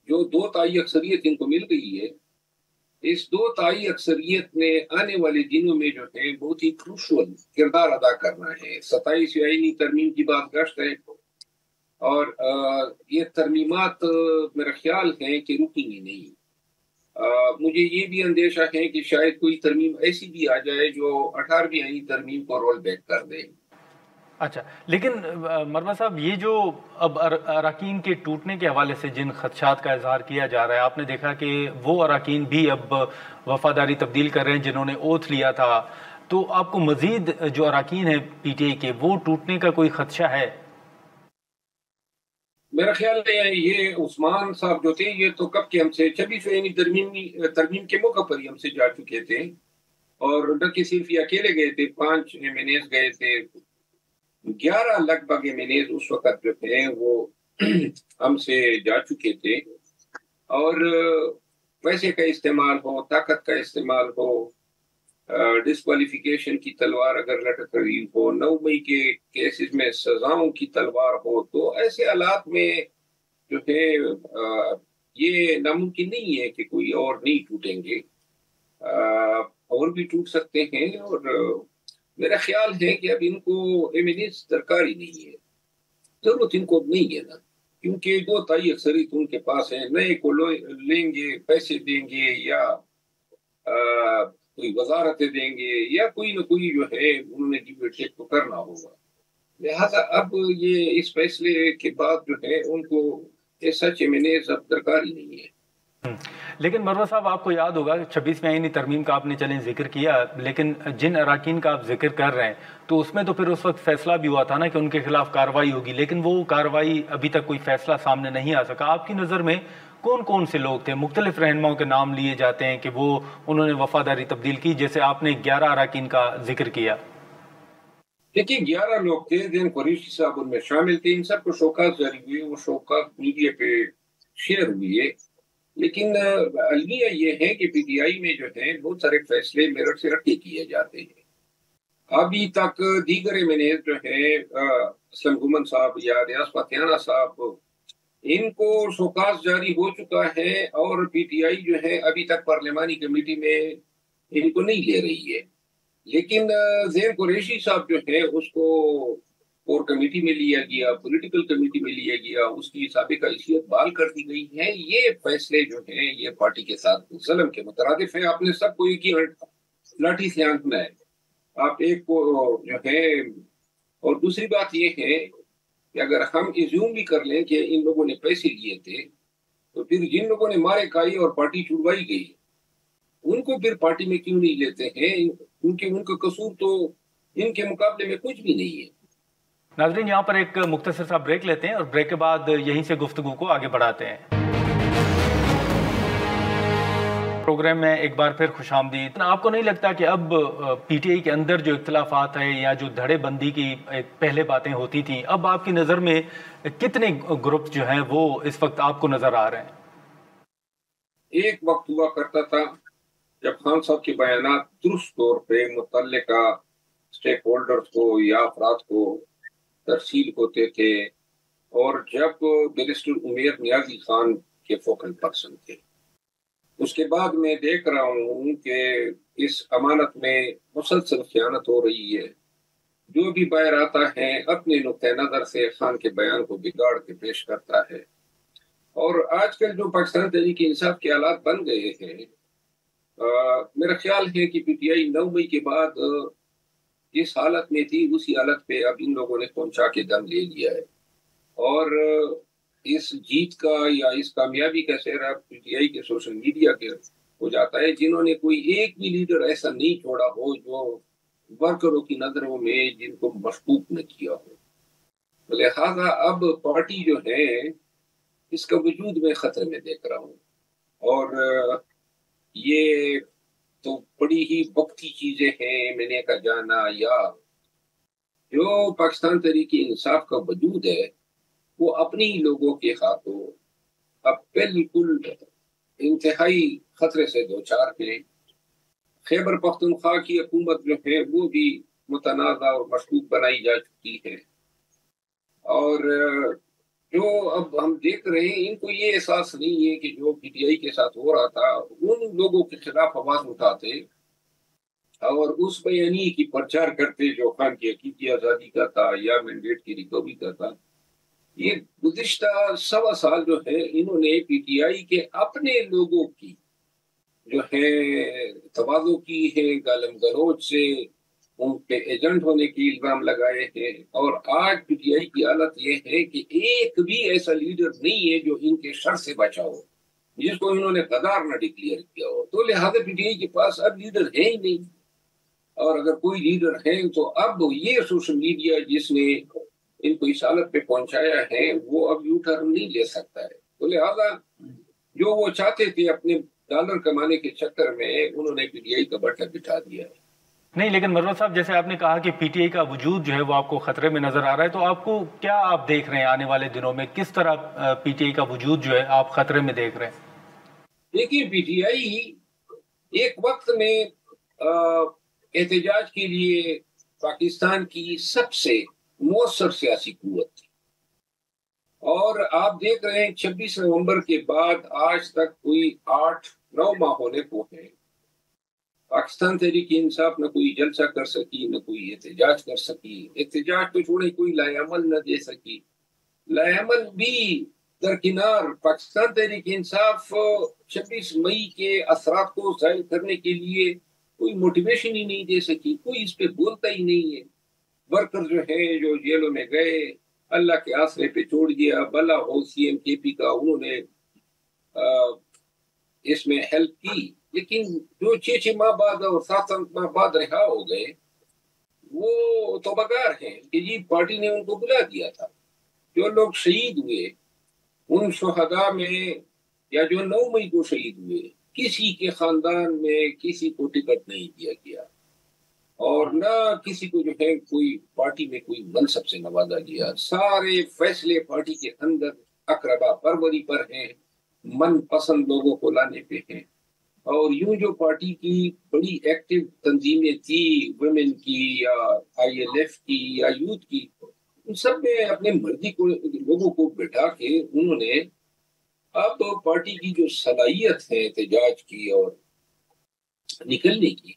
जो 2 तिहाई अक्सरियत इनको मिल गई है, इस 2 तिहाई अक्सरियत ने आने वाले दिनों में जो है बहुत ही क्रूशल किरदार अदा करना है। 27वीं आईनी तरमीम की बात गश्त है और ये तरमीमात मेरा ख्याल है कि रुकेंगी नहीं। मुझे ये भी अंदेशा है कि शायद कोई तरमीम ऐसी भी आ जाए जो 18वीं आईनी तरमीम को रोल बैक कर दे। अच्छा, लेकिन मरवा साहब, ये जो अब अराकीन के टूटने के हवाले से जिन खदशात का इजहार किया जा रहा है, आपने देखा कि वो अराकीन भी अब वफादारी तब्दील कर रहे हैं जिन्होंने ओथ लिया था, तो आपको मजीद जो अराकीन है पीटीआई के वो टूटने का कोई खदशा है? मेरा ख्याल है ये उस्मान साहब जो थे ये तो कब के हमसे 26वीं तरमीम के मौके पर ही हमसे जा चुके थे, और न कि सिर्फ ये अकेले गए थे, 5 एमएनएस गए थे, 11 लगभग एमएनएस उस वक्त जो थे वो हमसे जा चुके थे। और पैसे का इस्तेमाल हो, ताकत का इस्तेमाल हो, ڈسکوالیفیکیشن کی تلوار اگر لٹک رہی ہو، 9 مئی کے کیسز میں سزاؤں کی تلوار ہو، تو ایسے حالات میں جو ہے یہ ناممکن نہیں ہے کہ کوئی اور نہیں ٹوٹیں گے، اور بھی ٹوٹ سکتے ہیں۔ اور میرا خیال ہے کہ اب ان کو ایمیننس درکار ہی نہیں ہے، ضرورت ان کو نہیں ہے نا، کیونکہ 2 تائی اکثریت ان کے پاس ہے، نئے کو لیں گے، پیسے دیں گے، یا کوئی وزارتیں دیں گے، یا کوئی نہ کوئی جو ہے انہوں نے ڈیبیٹ کو کرنا ہوگا۔ لہذا اب یہ اس فیصلے کے بعد جو ہے ان کو سچ ایمیننس اب درکار ہی نہیں ہے۔ لیکن مروہ صاحب، آپ کو یاد ہوگا 26ویں آئینی ترمیم کا آپ نے چلیں ذکر کیا، لیکن جن اراکین کا آپ ذکر کر رہے ہیں تو اس میں تو پھر اس وقت فیصلہ بھی ہوا تھا نا کہ ان کے خلاف کارروائی ہوگی، لیکن وہ کارروائی ابھی تک کوئی فیصلہ سامنے نہیں آ سکا۔ آپ کی نظر میں کون کون سے لوگ تھے؟ مختلف رہنماؤں کے نام لیے جاتے ہیں کہ وہ انہوں نے وفاداری تبدیل کی، جیسے آپ نے 11 اراکین کا ذکر کیا۔ دیکھیے 11 لوگ تھے، زین قریشی صاحب ان میں شامل تھے، ان سب کو شوکات جاری ہوئے، وہ شوکات میڈیا پہ شیئر ہوئے، لیکن المیہ یہ ہے کہ پی ٹی آئی میں جو ہے بہت سارے فیصلے میرٹ سے رٹے کیے جاتے ہیں۔ ابھی تک دیگر ایمیننس جو ہے اسلم گمن صاحب یا ریاض فاتحانہ صاحب، ان کو شوکاز جاری ہو چکا ہے، اور پی ٹی آئی جو ہے ابھی تک پارلیمانی کمیٹی میں ان کو نہیں لے رہی ہے، لیکن زین قریشی صاحب جو ہے اس کو کور کمیٹی میں لیا گیا، پولیٹیکل کمیٹی میں لیا گیا، اس کی سابقہ حیثیت بحال کر دی گئی ہے۔ یہ فیصلے جو ہیں یہ پارٹی کے ساتھ ظلم کے مترادف ہیں۔ آپ نے سب کو ایک ہی لاٹھی سے آنکنا ہے، آپ ایک کو جو ہے۔ اور دوسری بات یہ ہے کہ اگر ہم ایزیوم بھی کر لیں کہ ان لوگوں نے پیسے لیے تھے، تو پھر جن لوگوں نے مارے کھائی اور پارٹی چھڑوائی گئی، ان کو پھر پارٹی میں کیوں نہیں لیتے ہیں؟ کیونکہ ان کا قصور تو ان کے مقابلے میں کچھ بھی نہیں ہے۔ ناظرین، یہاں پر ایک مختصر سا بریک لیتے ہیں اور بریک کے بعد یہیں سے گفتگو کو آگے بڑھاتے ہیں۔ پروگرام میں ایک بار پھر خوش آمدید۔ آپ کو نہیں لگتا کہ اب پی ٹی آئی کے اندر جو اختلافات ہیں یا جو دھڑے بندی کی پہلے باتیں ہوتی تھیں، اب آپ کی نظر میں کتنے گروپ جو ہیں وہ اس وقت آپ کو نظر آ رہے ہیں؟ ایک وقت ہوا کرتا تھا جب خان صاحب کے بیانات درست طور پہ متعلقہ اسٹیک ہولڈرز کو یا افراد کو ترسیل ہوتے تھے، اور جب بیرسٹر عمیر نیازی خان کے فوکل پرسن تھے۔ اس کے بعد میں دیکھ رہا ہوں کہ اس امانت میں مسلسل خیانت ہو رہی ہے۔ جو بھی باہر آتا ہے اپنے نقطۂ نظر سے خان کے بیان کو بگاڑ کے پیش کرتا ہے، اور آج کل جو پاکستان تحریک انصاف کے حالات بن گئے ہیں، میرا خیال ہے کہ پی ٹی آئی 9 مئی کے بعد جس حالت میں تھی اسی حالت پہ اب ان لوگوں نے پہنچا کے دم لے لیا ہے، اور اس جیت کا یا اس کامیابی کا سہرا پی ٹی آئی کے سوشل میڈیا کے ہو جاتا ہے، جنہوں نے کوئی ایک بھی لیڈر ایسا نہیں چھوڑا ہو جو ورکروں کی نظروں میں جن کو مشکوک نہ کیا ہو۔ لہذا اب پارٹی جو ہے اس کا وجود میں خطرے میں دیکھ رہا ہوں، اور یہ تو بڑی ہی وقتی چیزیں ہیں، میں نے کا جانا یا جو پاکستان تحریک انصاف کا وجود ہے وہ اپنی لوگوں کے ہاتھوں اب بالکل انتہائی خطرے سے دوچار ہیں۔ خیبر پختونخوا کی حکومت جو ہے وہ بھی متنازع اور مشکوک بنائی جا چکی ہے، اور جو اب ہم دیکھ رہے ہیں ان کو یہ احساس نہیں ہے کہ جو پی ٹی آئی کے ساتھ ہو رہا تھا ان لوگوں کے خلاف آواز اٹھاتے اور اس بیانیے کی پرچار کرتے جو خان کی حقیقی آزادی کا تھا یا مینڈیٹ کی ریکوری کا تھا۔ یہ گزشتہ 1.25 سال جو ہے انہوں نے پی ٹی آئی کے اپنے لوگوں کی جو ہے تواضع کی ہے، گالم گلوچ سے ان پہ ایجنٹ ہونے کی الزام لگائے ہیں، اور آج پی ٹی آئی کی حالت یہ ہے کہ ایک بھی ایسا لیڈر نہیں ہے جو ان کے شر سے بچا ہو، جس کو انہوں نے غدار نہ ڈکلیئر کیا ہو۔ تو لہذا پی ٹی آئی کے پاس اب لیڈر ہے ہی نہیں، اور اگر کوئی لیڈر ہے تو اب یہ سوشل میڈیا جس نے ان کو اس حالت پہ پہنچایا ہے وہ اب یو ٹرن نہیں لے سکتا ہے۔ تو لہذا جو وہ چاہتے تھے اپنے ڈالر کمانے کے چکر میں انہوں نے پی ٹی آئی کا بٹھا بٹھا دیا ہے۔ نہیں، لیکن مروہ صاحب جیسے آپ نے کہا کہ پی ٹی آئی کا وجود جو ہے وہ آپ کو خطرے میں نظر آ رہا ہے، تو آپ کو کیا آپ دیکھ رہے ہیں آنے والے دنوں میں کس طرح پی ٹی آئی کا وجود جو ہے آپ خطرے میں دیکھ رہے ہیں؟ دیکھیے پی ٹی آئی ایک وقت میں احتجاج کے لیے پاکستان کی سب سے مؤثر سیاسی قوت تھی، اور آپ دیکھ رہے ہیں 26 نومبر کے بعد آج تک کوئی 8-9 ماہ ہونے کو ہیں، پاکستان تحریک انصاف نہ کوئی جلسہ کر سکی، نہ کوئی احتجاج کر سکی، احتجاج تو چھوڑے کوئی لائے عمل نہ دے سکی، لائے عمل بھی درکنار۔ پاکستان تحریک انصاف 26 مئی کے اثرات کو ظاہر کرنے کے لیے کوئی موٹیویشن ہی نہیں دے سکی، کوئی اس پہ بولتا ہی نہیں ہے۔ ورکر جو ہیں جو جیلوں میں گئے، اللہ کے آسرے پہ چھوڑ دیا، بھلا ہو سی ایم کے پی کا، انہوں نے اس میں ہیلپ کی، لیکن جو 6 ماہ بعد اور 7 ماہ بعد رہا ہو گئے وہ توبہ ہیں کہ جی پارٹی نے ان کو بلا دیا تھا۔ جو لوگ شہید ہوئے ان شہداء میں، یا جو 9 مئی کو شہید ہوئے، کسی کے خاندان میں کسی کو ٹکٹ نہیں دیا گیا، اور نہ کسی کو جو ہے کوئی پارٹی میں کوئی منصب سے نوازا گیا۔ سارے فیصلے پارٹی کے اندر اقربا پروری پر ہیں، من پسند لوگوں کو لانے پہ ہیں، اور یوں جو پارٹی کی بڑی ایکٹیو تنظیمیں تھی، ویمن کی یا آئی ایل ایف کی یا یوتھ کی، ان سب میں اپنے مرضی کو لوگوں کو بٹھا کے انہوں نے اب پارٹی کی جو صلاحیت ہے احتجاج کی اور نکلنے کی،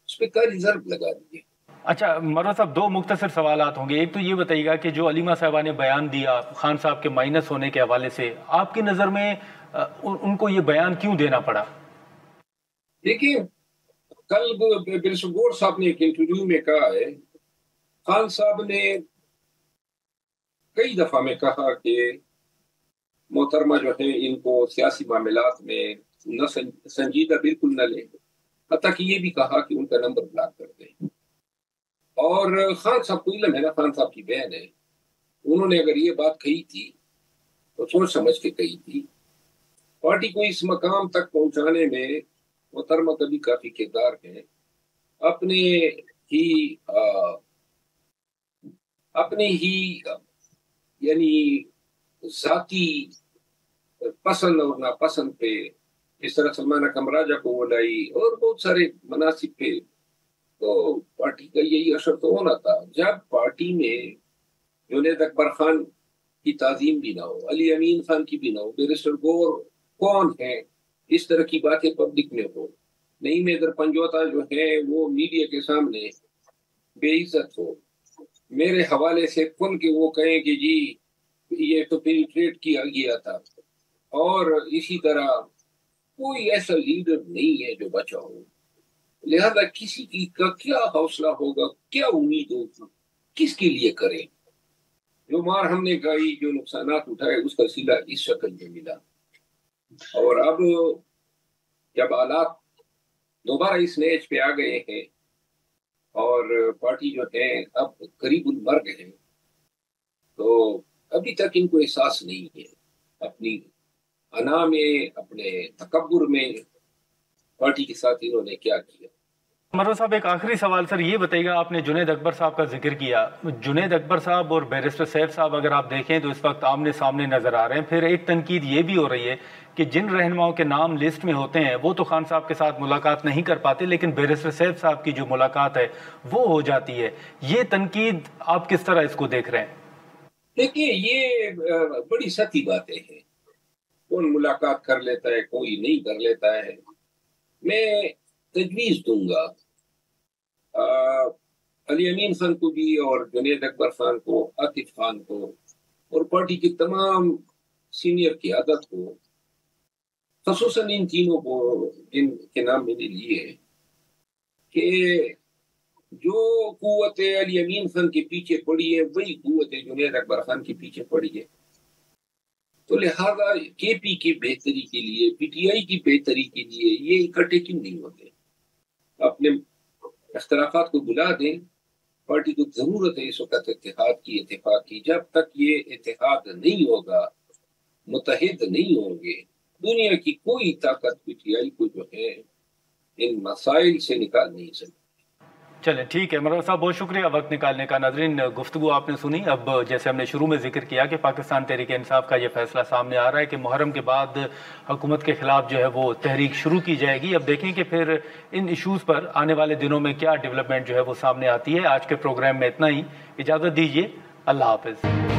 اس پہ کا ریزرو لگا دیے۔ اچھا مروہ صاحب، 2 مختصر سوالات ہوں گے۔ ایک تو یہ بتائیے گا کہ جو علیمہ صاحبہ نے بیان دیا خان صاحب کے مائنس ہونے کے حوالے سے، آپ کی نظر میں ان کو یہ بیان کیوں دینا پڑا؟ دیکھیں، کل بلسگور صاحب نے ایک انٹرویو میں کہا ہے، خان صاحب نے کئی دفعہ میں کہا کہ محترمہ جو ہے ان کو سیاسی معاملات میں نہ سنجیدہ بالکل نہ لیں، حتیٰ کہ یہ بھی کہا کہ ان کا نمبر بلاک کر دیں۔ اور خان صاحب کو علم ہے نا، خان صاحب کی بہن ہے، انہوں نے اگر یہ بات کہی تھی تو سوچ سمجھ کے کہی تھی۔ پارٹی کو اس مقام تک پہنچانے میں محترمہ کا بھی کافی کردار ہے۔ اپنے ہی یعنی ذاتی پسند اور ناپسند پہ، اس طرح سلمان کمراجہ کو وہ لائی اور بہت سارے مناصب پہ، تو پارٹی کا یہی اثر تو ہونا تھا۔ جب پارٹی میں جنید اکبر خان کی تعظیم بھی نہ ہو، علی امین خان کی بھی نہ ہو، بیرسٹر گور کون ہے، اس طرح کی باتیں پبلک میں ہو، نعیم حیدر پنجوتا جو ہے وہ میڈیا کے سامنے بے عزت ہو، میرے حوالے سے کن کے وہ کہیں کہ جی یہ تو پینیٹریٹ کیا گیا تھا، اور اسی طرح کوئی ایسا لیڈر نہیں ہے جو بچا ہو، لہذا کسی کی کا کیا حوصلہ ہوگا، کیا امید ہوگی، کس کے لیے کریں؟ جو مار ہم نے گائی، جو نقصانات اٹھائے، اس کا صلہ اس شکل میں ملا۔ اور اب جب حالات دوبارہ اس نیچ پہ آ گئے ہیں اور پارٹی جو ہے اب قریب المرگ ہے، تو ابھی تک ان کو احساس نہیں ہے اپنی انا میں، اپنے تکبر میں، پارٹی کے ساتھ انہوں نے کیا کیا۔ مروہ صاحب ایک آخری سوال سر، یہ بتائیے گا، آپ نے جنید اکبر صاحب کا ذکر کیا، جنید اکبر صاحب اور بیرسٹر سیف صاحب اگر آپ دیکھیں تو اس وقت آمنے سامنے نظر آ رہے ہیں۔ پھر ایک تنقید یہ بھی ہو رہی ہے کہ جن رہنماؤں کے نام لسٹ میں ہوتے ہیں وہ تو خان صاحب کے ساتھ ملاقات نہیں کر پاتے، لیکن بیرسٹر سیف صاحب کی جو ملاقات ہے وہ ہو جاتی ہے۔ یہ تنقید آپ کس طرح اس کو دیکھ رہے ہیں؟ دیکھیے، یہ بڑی سطحی باتیں ہیں، کون ملاقات کر لیتا ہے، کوئی نہیں کر لیتا ہے۔ میں تجویز دوں گا علی امین خان کو بھی، اور جنید اکبر خان کو، عاطف خان کو، اور پارٹی کی تمام سینئر قیادت کو، خصوصاً ان تینوں کو جن کے نام میں نے لیے، کہ جو قوت علی امین خان کے پیچھے پڑی ہے وہی قوت جنید اکبر خان کے پیچھے پڑی ہے، تو لہذا کے پی کی بہتری کے لیے، پی ٹی آئی کی بہتری کے لیے یہ اکٹھے کیوں نہیں ہوتے؟ اپنے اختلافات کو بلا دیں، پارٹی کو ضرورت ہے اس وقت اتحاد کی، اتفاق کی۔ جب تک یہ اتحاد نہیں ہوگا، متحد نہیں ہوں گے، دنیا کی کوئی طاقت پی ٹی آئی کو جو ہے ان مسائل سے نکال نہیں سکتی۔ चलें, ठीक है मरवा साहब, बहुत शुक्रिया वक्त निकालने का। नाजरीन, गुफ्तगू आपने सुनी। अब जैसे हमने शुरू में जिक्र किया कि पाकिस्तान तहरीक इंसाफ का ये फैसला सामने आ रहा है कि मुहर्रम के बाद हुकूमत के खिलाफ जो है वो तहरीक शुरू की जाएगी। अब देखें कि फिर इन इशूज़ पर आने वाले दिनों में क्या डेवलपमेंट जो है वो सामने आती है। आज के प्रोग्राम में इतना ही, इजाज़त दीजिए, अल्लाह हाफिज़।